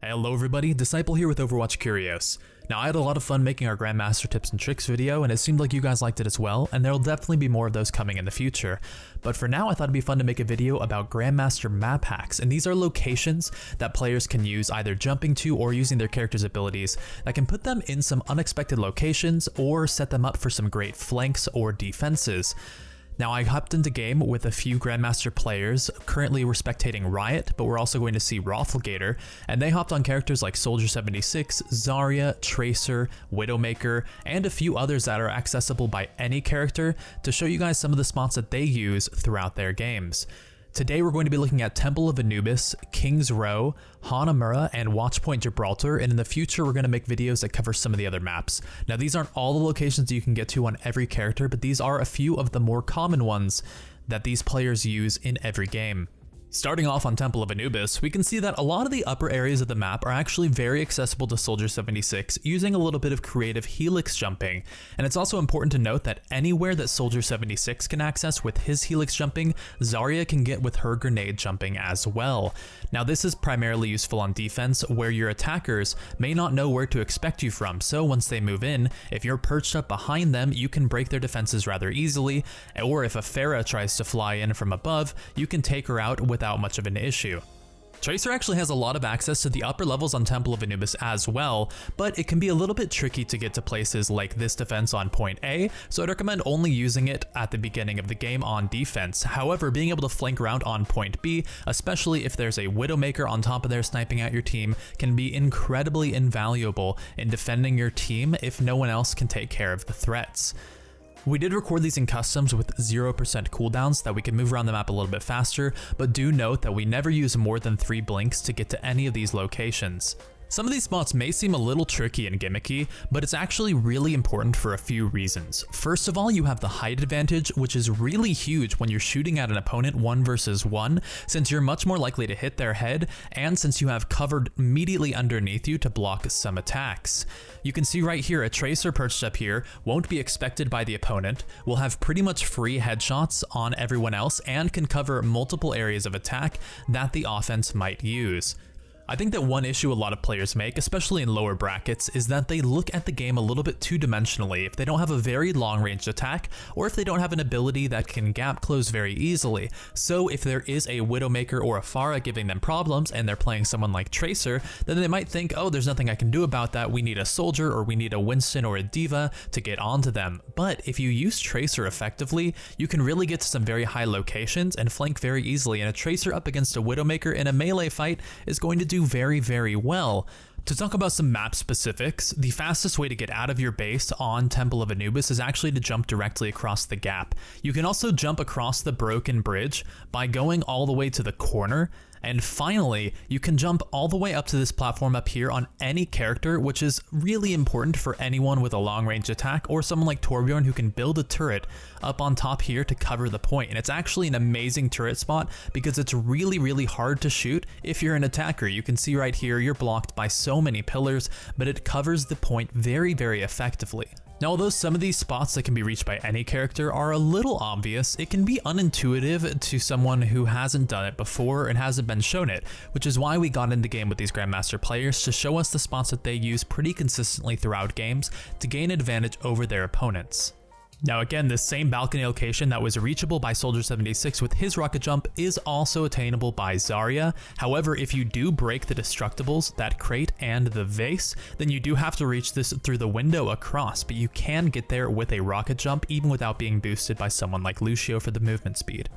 Hello everybody, Disciple here with Overwatch Curios. Now I had a lot of fun making our Grandmaster tips and tricks video, and it seemed like you guys liked it as well, and there'll definitely be more of those coming in the future. But for now I thought it'd be fun to make a video about Grandmaster map hacks, and these are locations that players can use either jumping to or using their character's abilities that can put them in some unexpected locations or set them up for some great flanks or defenses. Now I hopped into game with a few Grandmaster players. Currently we're spectating Ryot, but we're also going to see Roflgator, and they hopped on characters like Soldier 76, Zarya, Tracer, Widowmaker, and a few others that are accessible by any character to show you guys some of the spots that they use throughout their games. Today we're going to be looking at Temple of Anubis, King's Row, Hanamura, and Watchpoint Gibraltar, and in the future we're going to make videos that cover some of the other maps. Now these aren't all the locations you can get to on every character, but these are a few of the more common ones that these players use in every game. Starting off on Temple of Anubis, we can see that a lot of the upper areas of the map are actually very accessible to Soldier 76 using a little bit of creative helix jumping, and it's also important to note that anywhere that Soldier 76 can access with his helix jumping, Zarya can get with her grenade jumping as well. Now this is primarily useful on defense where your attackers may not know where to expect you from, so once they move in, if you're perched up behind them, you can break their defenses rather easily, or if a Pharah tries to fly in from above, you can take her out without much of an issue. Tracer actually has a lot of access to the upper levels on Temple of Anubis as well, but it can be a little bit tricky to get to places like this defense on point A, so I'd recommend only using it at the beginning of the game on defense. However, being able to flank around on point B, especially if there's a Widowmaker on top of there sniping at your team, can be incredibly invaluable in defending your team if no one else can take care of the threats. We did record these in customs with 0% cooldowns so that we can move around the map a little bit faster, but do note that we never use more than 3 blinks to get to any of these locations. Some of these spots may seem a little tricky and gimmicky, but it's actually really important for a few reasons. First of all, you have the height advantage, which is really huge when you're shooting at an opponent 1 versus 1, since you're much more likely to hit their head, and since you have covered immediately underneath you to block some attacks. You can see right here, a Tracer perched up here won't be expected by the opponent, will have pretty much free headshots on everyone else, and can cover multiple areas of attack that the offense might use. I think that one issue a lot of players make, especially in lower brackets, is that they look at the game a little bit two-dimensionally if they don't have a very long-range attack, or if they don't have an ability that can gap close very easily. So if there is a Widowmaker or a Pharah giving them problems and they're playing someone like Tracer, then they might think, oh, there's nothing I can do about that, we need a Soldier or we need a Winston or a Diva to get onto them. But if you use Tracer effectively, you can really get to some very high locations and flank very easily, and a Tracer up against a Widowmaker in a melee fight is going to do very, very well. To talk about some map specifics, the fastest way to get out of your base on Temple of Anubis is actually to jump directly across the gap. You can also jump across the broken bridge by going all the way to the corner. And finally, you can jump all the way up to this platform up here on any character, which is really important for anyone with a long-range attack, or someone like Torbjorn who can build a turret up on top here to cover the point. And it's actually an amazing turret spot because it's really, really hard to shoot if you're an attacker. You can see right here, you're blocked by so many pillars, but it covers the point very, very effectively. Now, although some of these spots that can be reached by any character are a little obvious, it can be unintuitive to someone who hasn't done it before and hasn't been shown it, which is why we got in the game with these Grandmaster players to show us the spots that they use pretty consistently throughout games to gain advantage over their opponents. Now again, this same balcony location that was reachable by Soldier 76 with his rocket jump is also attainable by Zarya. However, if you do break the destructibles, that crate and the vase, then you do have to reach this through the window across, but you can get there with a rocket jump even without being boosted by someone like Lucio for the movement speed.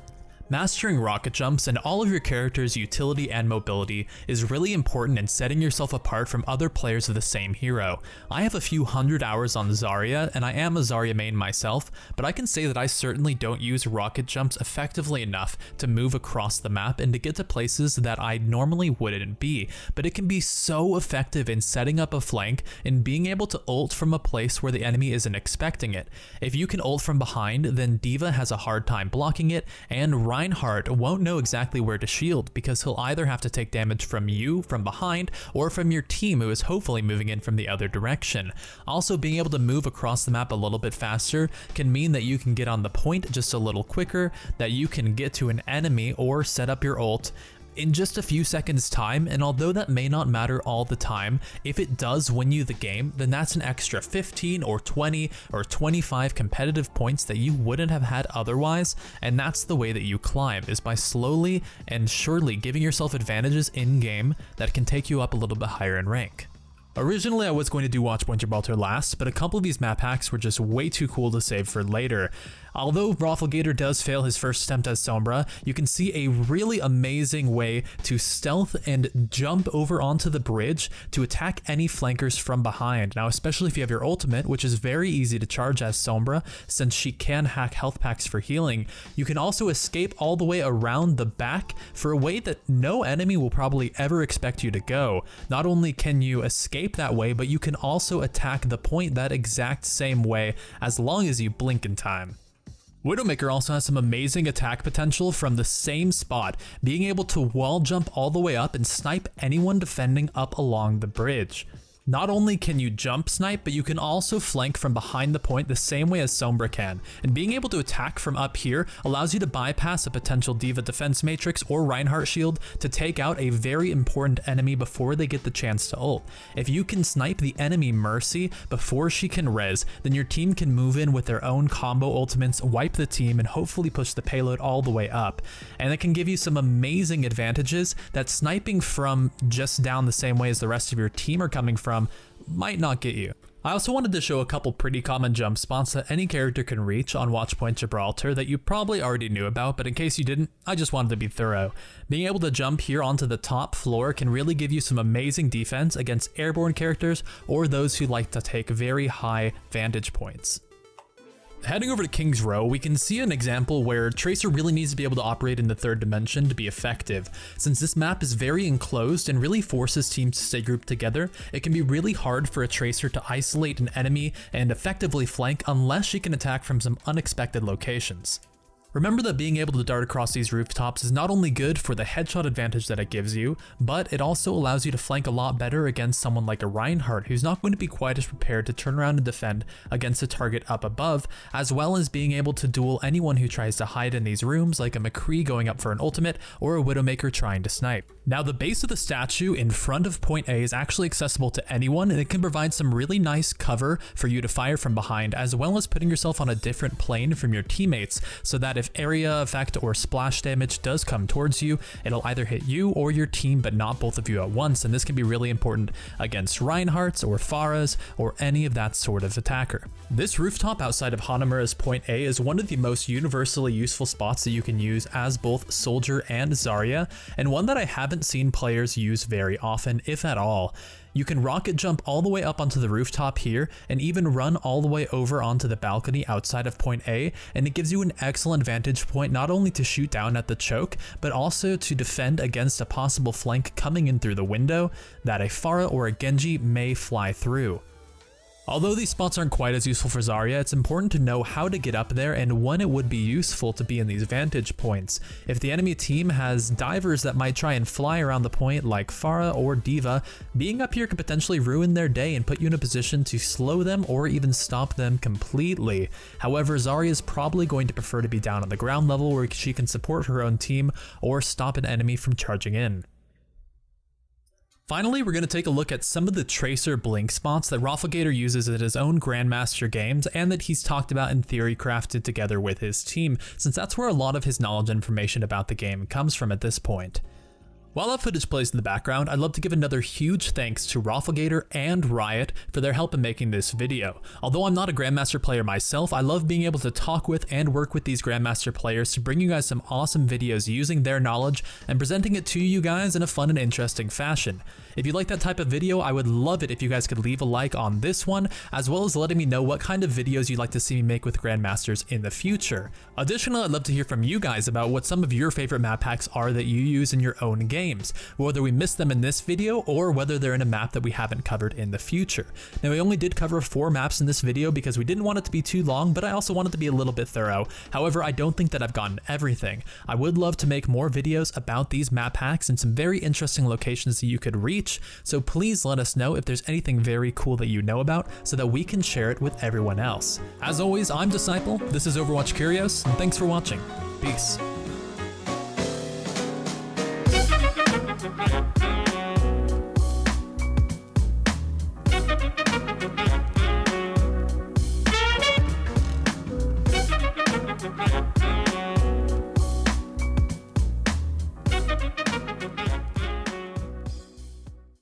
Mastering rocket jumps and all of your character's utility and mobility is really important in setting yourself apart from other players of the same hero. I have a few hundred hours on Zarya, and I am a Zarya main myself, but I can say that I certainly don't use rocket jumps effectively enough to move across the map and to get to places that I normally wouldn't be, but it can be so effective in setting up a flank and being able to ult from a place where the enemy isn't expecting it. If you can ult from behind, then Diva has a hard time blocking it, and Reinhardt won't know exactly where to shield because he'll either have to take damage from you from behind or from your team who is hopefully moving in from the other direction. Also, being able to move across the map a little bit faster can mean that you can get on the point just a little quicker, that you can get to an enemy or set up your ult in just a few seconds time, and although that may not matter all the time, if it does win you the game, then that's an extra 15 or 20 or 25 competitive points that you wouldn't have had otherwise, and that's the way that you climb, is by slowly and surely giving yourself advantages in-game that can take you up a little bit higher in rank. Originally I was going to do Watchpoint Gibraltar last, but a couple of these map hacks were just way too cool to save for later. Although Roflgator does fail his first attempt as Sombra, you can see a really amazing way to stealth and jump over onto the bridge to attack any flankers from behind. Now, especially if you have your ultimate, which is very easy to charge as Sombra, since she can hack health packs for healing, you can also escape all the way around the back for a way that no enemy will probably ever expect you to go. Not only can you escape that way, but you can also attack the point that exact same way as long as you blink in time. Widowmaker also has some amazing attack potential from the same spot, being able to wall jump all the way up and snipe anyone defending up along the bridge. Not only can you jump snipe, but you can also flank from behind the point the same way as Sombra can, and being able to attack from up here allows you to bypass a potential D.Va defense matrix or Reinhardt shield to take out a very important enemy before they get the chance to ult. If you can snipe the enemy Mercy before she can res, then your team can move in with their own combo ultimates, wipe the team, and hopefully push the payload all the way up. And it can give you some amazing advantages that sniping from just down the same way as the rest of your team are coming from might not get you. I also wanted to show a couple pretty common jump spots that any character can reach on Watchpoint Gibraltar that you probably already knew about, but in case you didn't, I just wanted to be thorough. Being able to jump here onto the top floor can really give you some amazing defense against airborne characters or those who like to take very high vantage points. Heading over to King's Row, we can see an example where Tracer really needs to be able to operate in the third dimension to be effective. Since this map is very enclosed and really forces teams to stay grouped together, it can be really hard for a Tracer to isolate an enemy and effectively flank unless she can attack from some unexpected locations. Remember that being able to dart across these rooftops is not only good for the headshot advantage that it gives you, but it also allows you to flank a lot better against someone like a Reinhardt, who's not going to be quite as prepared to turn around and defend against a target up above, as well as being able to duel anyone who tries to hide in these rooms, like a McCree going up for an ultimate or a Widowmaker trying to snipe. Now, the base of the statue in front of point A is actually accessible to anyone, and it can provide some really nice cover for you to fire from behind, as well as putting yourself on a different plane from your teammates, so that if area effect or splash damage does come towards you, it'll either hit you or your team, but not both of you at once, and this can be really important against Reinhardts or Pharahs or any of that sort of attacker. This rooftop outside of Hanamura's point A is one of the most universally useful spots that you can use as both Soldier and Zarya, and one that I haven't seen players use very often, if at all. You can rocket jump all the way up onto the rooftop here and even run all the way over onto the balcony outside of point A, and it gives you an excellent vantage point not only to shoot down at the choke, but also to defend against a possible flank coming in through the window that a Pharah or a Genji may fly through. Although these spots aren't quite as useful for Zarya, it's important to know how to get up there and when it would be useful to be in these vantage points. If the enemy team has divers that might try and fly around the point like Pharah or D.Va, being up here could potentially ruin their day and put you in a position to slow them or even stop them completely. However, Zarya is probably going to prefer to be down on the ground level where she can support her own team or stop an enemy from charging in. Finally, we're going to take a look at some of the Tracer blink spots that Roflgator uses in his own Grandmaster games and that he's talked about in theory crafted together with his team, since that's where a lot of his knowledge and information about the game comes from at this point. While that footage plays in the background, I'd love to give another huge thanks to Roflgator and Ryot for their help in making this video. Although I'm not a Grandmaster player myself, I love being able to talk with and work with these Grandmaster players to bring you guys some awesome videos using their knowledge and presenting it to you guys in a fun and interesting fashion. If you like that type of video, I would love it if you guys could leave a like on this one, as well as letting me know what kind of videos you'd like to see me make with Grandmasters in the future. Additionally, I'd love to hear from you guys about what some of your favorite map hacks are that you use in your own games, whether we missed them in this video or whether they're in a map that we haven't covered in the future. Now, we only did cover 4 maps in this video because we didn't want it to be too long, but I also wanted to be a little bit thorough. However, I don't think that I've gotten everything. I would love to make more videos about these map hacks and some very interesting locations that you could reach, so please let us know if there's anything very cool that you know about so that we can share it with everyone else. As always, I'm Disciple, this is Overwatch Curios, and thanks for watching. Peace.